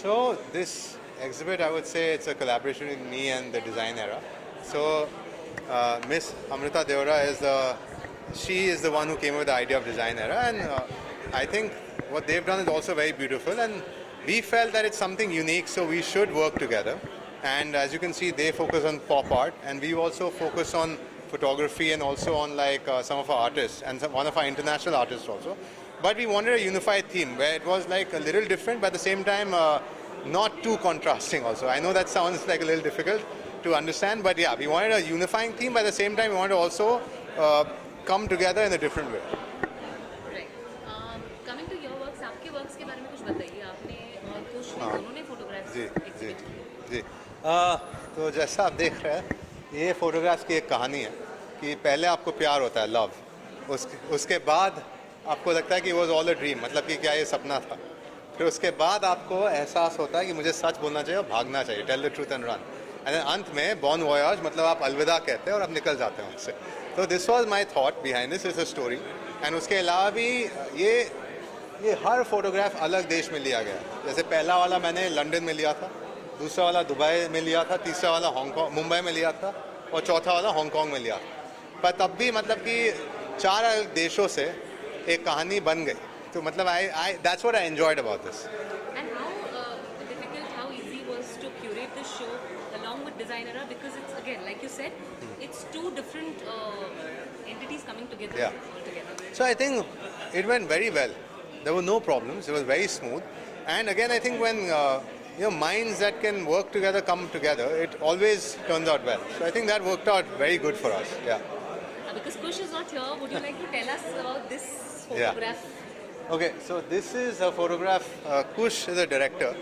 So this exhibit, I would say it's a collaboration with me and the Design Era. So Miss Amrita Deora she is the one who came up with the idea of Design Era, and I think what they've done is also very beautiful, and we felt that it's something unique, so we should work together. And as you can see, they focus on pop art, and we also focus on photography and also on some of our artists and one of our international artists also. But we wanted a unified theme where it was like a little different, but at the same time not too contrasting also. I know that sounds like a little difficult to understand, but yeah, we wanted a unifying theme, but at the same time we wanted to also come together in a different way. Right. Coming to your works, आपके works के बारे में कुछ बताइए. आपने और कुछ दोनों ने photographs exhibit जी. तो जैसा आप देख रहे हैं, ये फोटोग्राफ्स की एक कहानी है कि पहले आपको प्यार होता है, लव. उसके बाद आपको लगता है कि वॉज ऑल अ ड्रीम, मतलब कि क्या ये सपना था. फिर उसके बाद आपको एहसास होता है कि मुझे सच बोलना चाहिए और भागना चाहिए, tell the truth and run. And अंत में बॉन वॉयाज, मतलब आप अलविदा कहते हैं और आप निकल जाते हैं उससे. तो this was my thought behind this, is a story. And उसके अलावा भी ये हर फोटोग्राफ अलग देश में लिया गया. जैसे पहला वाला मैंने लंदन में लिया था, दूसरा वाला दुबई में लिया था, तीसरा वाला मुंबई में लिया था और चौथा वाला हांगकांग में लिया था. पर तब भी मतलब कि 4 अलग देशों से एक कहानी बन गई. तो मतलब that's what I enjoyed about this. And how difficult, how easy was to curate this show along with Design Era, because it's, again, like you said, it's two different entities coming together altogether. So I think it went very well. There were no problems. It was very smooth. And again, I think when minds that can work together come together, it always turns out well. So I think that worked out very good for us. Yeah. Because Kush is not here, would you like to tell us about this photograph? Yeah. Okay, so this is a photograph. Kush is a director.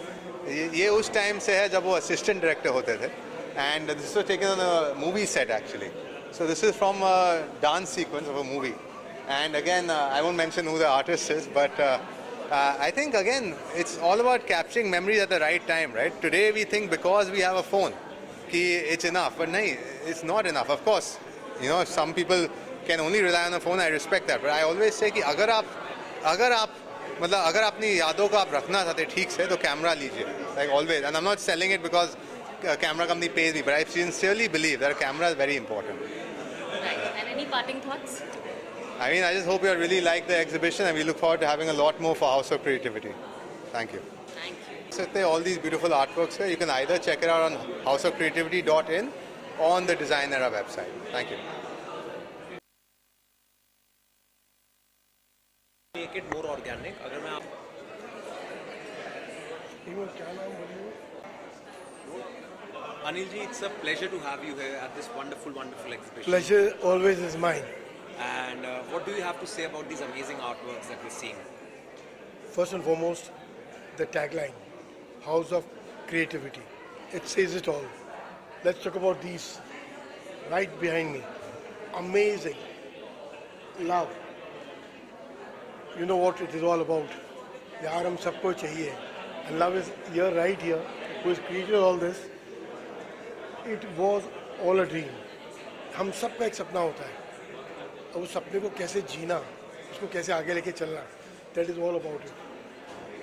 ये उस time से है जब वो assistant director होते थे. And this was taken on a movie set actually. So this is from a dance sequence of a movie. And again, I won't mention who the artist is, but I think again, it's all about capturing memories at the right time, right? Today we think because we have a phone, it's enough, but no, it's not enough. Of course, some people can only rely on a phone. I respect that, but I always say कि अगर आप अपनी यादों को आप रखना चाहते ठीक से तो कैमरा लीजिए, like always. And I'm not selling it because a camera company pays me, but I sincerely believe that a camera is very important. Right. And any parting thoughts? I mean, I just hope you really like the exhibition, and we look forward to having a lot more for House of Creativity. Thank you. Thank you. So there are all these beautiful artworks here. You can either check it out on houseofcreativity.in or on the Design Era website. Thank you. Make it more organic. अगर मैं आप Anil ji, it's a pleasure to have you here at this wonderful exhibition. Pleasure always is mine. And what do you have to say about these amazing artworks that we're seeing? First and foremost, the tagline, House of Creativity. It says it all. Let's talk about these right behind me. Amazing. Love. You know what it is all about. Yaar, hum sabko chahiye. And love is here, right here, who has created all this. It was all a dream. हम सबका एक सपना होता है. और उस सपने को कैसे जीना, उसको कैसे आगे लेके चलना, that is all about it.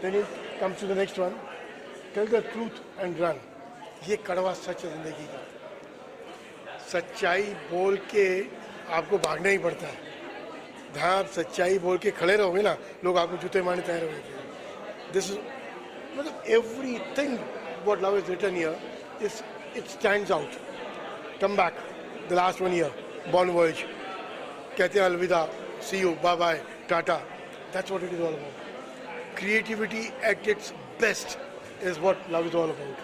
Then it comes to the next one, tell the truth and run. ये कड़वा सच है जिंदगी का. सच्चाई बोल के आपको भागना ही पड़ता है. जहाँ आप सच्चाई बोल के खड़े रहोगे ना, लोग आपको जूते मारने तैयार होंगे. This is, मतलब everything what love is written here is, it stands out. Come back, the last one here, Bon Voyage. कहते हैं अलविदा, see you, bye bye, tata. That's what it is all about. Creativity at its best is what love is all about.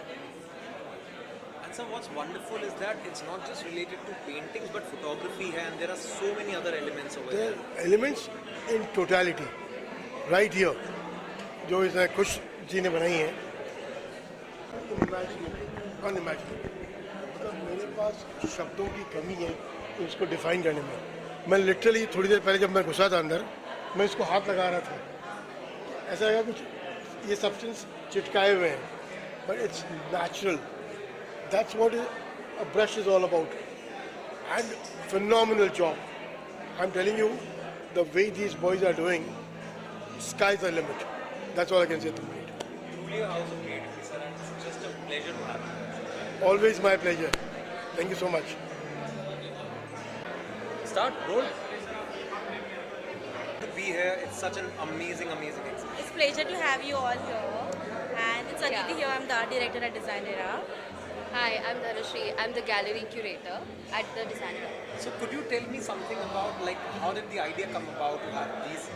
And so what's wonderful is that it's not just related to paintings but photography hai, and there are so many other elements over There there. are elements in totality. Right here, जो इसने कुछ जी ने बनाई है, unimaginable. मतलब मेरे पास शब्दों की कमी है इसको डिफाइन करने में. मैं लिटरली थोड़ी देर पहले जब मैं घुसा था अंदर, मैं इसको हाथ लगा रहा था. ऐसा लगा कुछ ये सब्सटेंस चिटकाए हुए हैं, but it's natural. That's what a brush is all about. And phenomenal job. I'm telling you, the way these boys are doing, sky's the limit. That's all I can say to you. Truly a house of creativity. Pleasure to have you. Always my pleasure. Thank you so much. Start, roll. To be here, it's such an amazing experience. It's a pleasure to have you all here. And it's Aditi here. I'm the art director at Designera. Hi, I'm Dhanashree. I'm the gallery curator at the Designer. So could you tell me something about like how did the idea come about to have these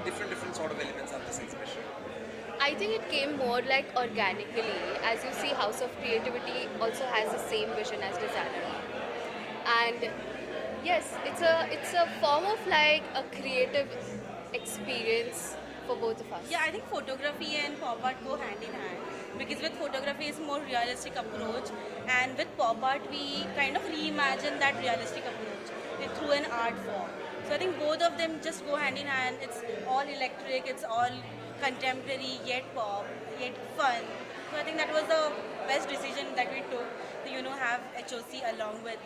different sort of elements at this exhibition? I think it came more like organically. As you see, House of Creativity also has the same vision as Designer. And yes, it's a form of like a creative experience for both of us. Yeah, I think photography and pop art go hand in hand. Because with photography, it's more realistic approach. And with pop art, we kind of reimagine that realistic approach through an art form. So I think both of them just go hand in hand. It's all electric, it's all contemporary, yet pop, yet fun. So I think that was the best decision that we took to, have HOC along with.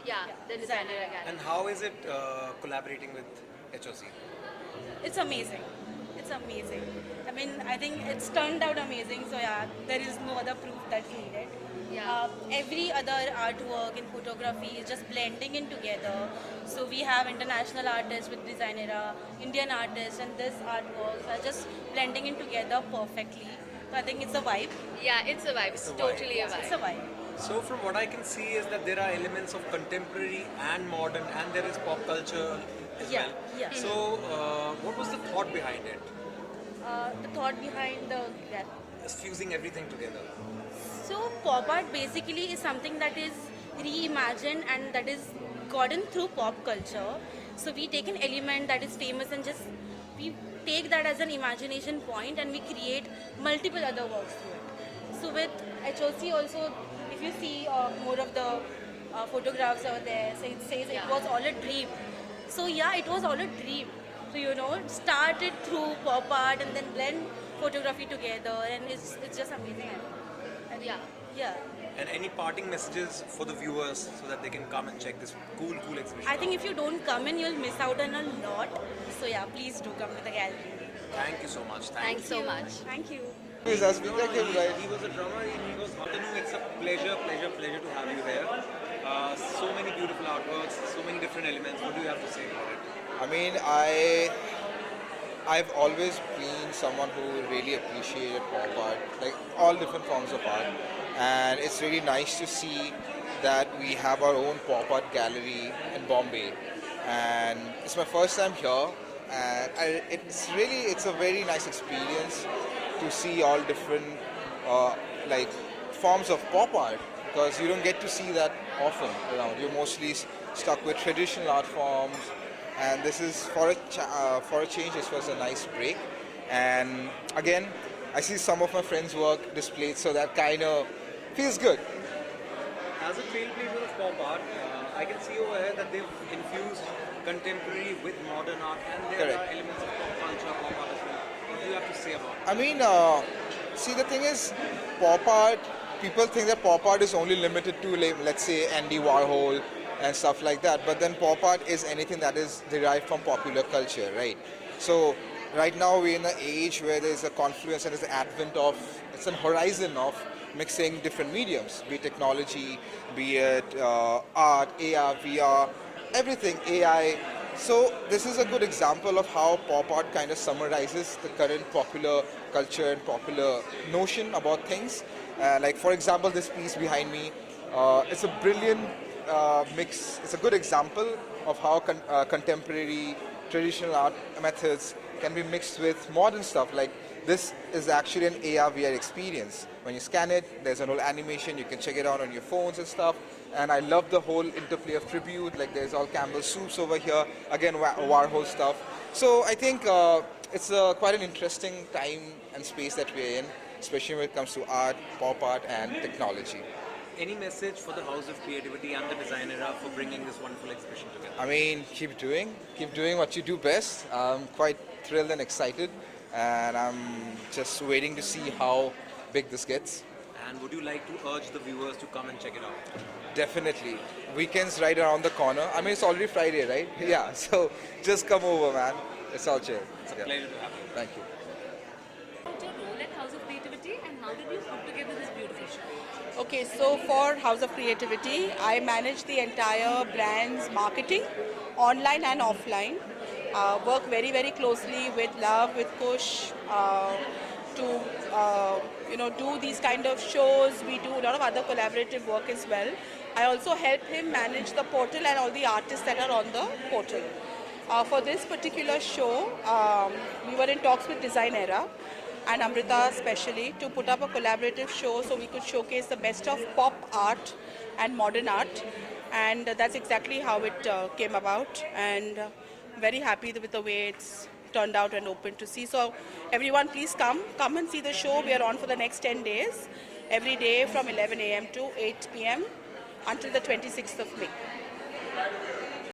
Yeah, the Designer gallery. And how is it collaborating with HOC? It's amazing. It's amazing. I mean, I think it's turned out amazing. So yeah, there is no other proof that's needed. Yeah. Every other artwork in photography is just blending in together. So we have international artists with Designera, Indian artists, and this artworks are just blending in together perfectly. So I think it's a vibe. Yeah, it's a vibe. It's totally a It's a vibe. vibe. So from what I can see is that there are elements of contemporary and modern, and there is pop culture as Yeah, well. yeah. So what was the thought behind it? The thought behind that. Just fusing everything together. So pop art basically is something that is reimagined and that is gotten through pop culture. So we take an element that is famous and just we take that as an imagination point and we create multiple other works through it. So with HOC also, if you see more of the photographs over there, so it says it Yeah. was all a dream. So yeah, it was all a dream. So started through pop art and then blend photography together, and it's just amazing. And Yeah. yeah. And any parting messages for the viewers so that they can come and check this cool exhibition I think out? if you don't come in, you'll miss out on a lot. So yeah, please do come to the gallery. Thank you so much. Thanks so much. Thank you. He was a drummer. He was Atanu. It's a pleasure to have you here. So many beautiful artworks, so many different elements. What do you have to say about it? I mean, I've always been someone who really appreciated pop art, like all different forms of art, and it's really nice to see that we have our own pop art gallery in Bombay, and it's my first time here, and it's a very nice experience to see all different like forms of pop art, because you don't get to see that often around. You're mostly stuck with traditional art forms, and this is for a change. This was a nice break, and again, I see some of my friends' work displayed, so that kind of feels good. As a trailblazer of pop art, I can see over here that they've infused contemporary with modern art, and there Correct. are elements of pop culture, pop art as well. What do you have to say about it? I mean, see, the thing is, pop art, people think that pop art is only limited to, like, let's say, Andy Warhol and stuff like that. But then pop art is anything that is derived from popular culture, right? So right now we're in an age where there's a confluence and there's an advent of, it's an horizon of mixing different mediums, be it technology, be it art, AR, VR, everything, AI. So this is a good example of how pop art kind of summarizes the current popular culture and popular notion about things. Like for example, this piece behind me, it's a brilliant mix. It's a good example of how contemporary traditional art methods can be mixed with modern stuff. Like this is actually an AR VR experience. When you scan it, there's an whole animation. You can check it out on your phones and stuff. And I love the whole interplay of tribute. Like there's all Campbell soups over here. Again, Warhol stuff. So I think it's quite an interesting time and space that we're in, especially when it comes to art, pop art, and technology. Any message for the House of Creativity and the Designera for bringing this wonderful exhibition together? I mean, keep doing what you do best. I'm quite thrilled and excited, and I'm just waiting to see how big this gets. And would you like to urge the viewers to come and check it out? Definitely. Weekend's right around the corner. I mean, it's already Friday, right? Yeah, so just come over, man. It's all chill. It's a Yeah. pleasure to have you. Thank you. What's your role at House of Creativity and how did you put together this beautiful Okay, so for House of Creativity, I manage the entire brand's marketing, online and offline. Work very, very closely with Love, with Kush, to do these kind of shows. We do a lot of other collaborative work as well. I also help him manage the portal and all the artists that are on the portal. For this particular show, we were in talks with Design Era and Amrita especially to put up a collaborative show so we could showcase the best of pop art and modern art, and that's exactly how it came about, and very happy with the way it's turned out and open to see. So everyone please come and see the show. We are on for the next 10 days, every day from 11 a.m. to 8 p.m. until the 26th of May.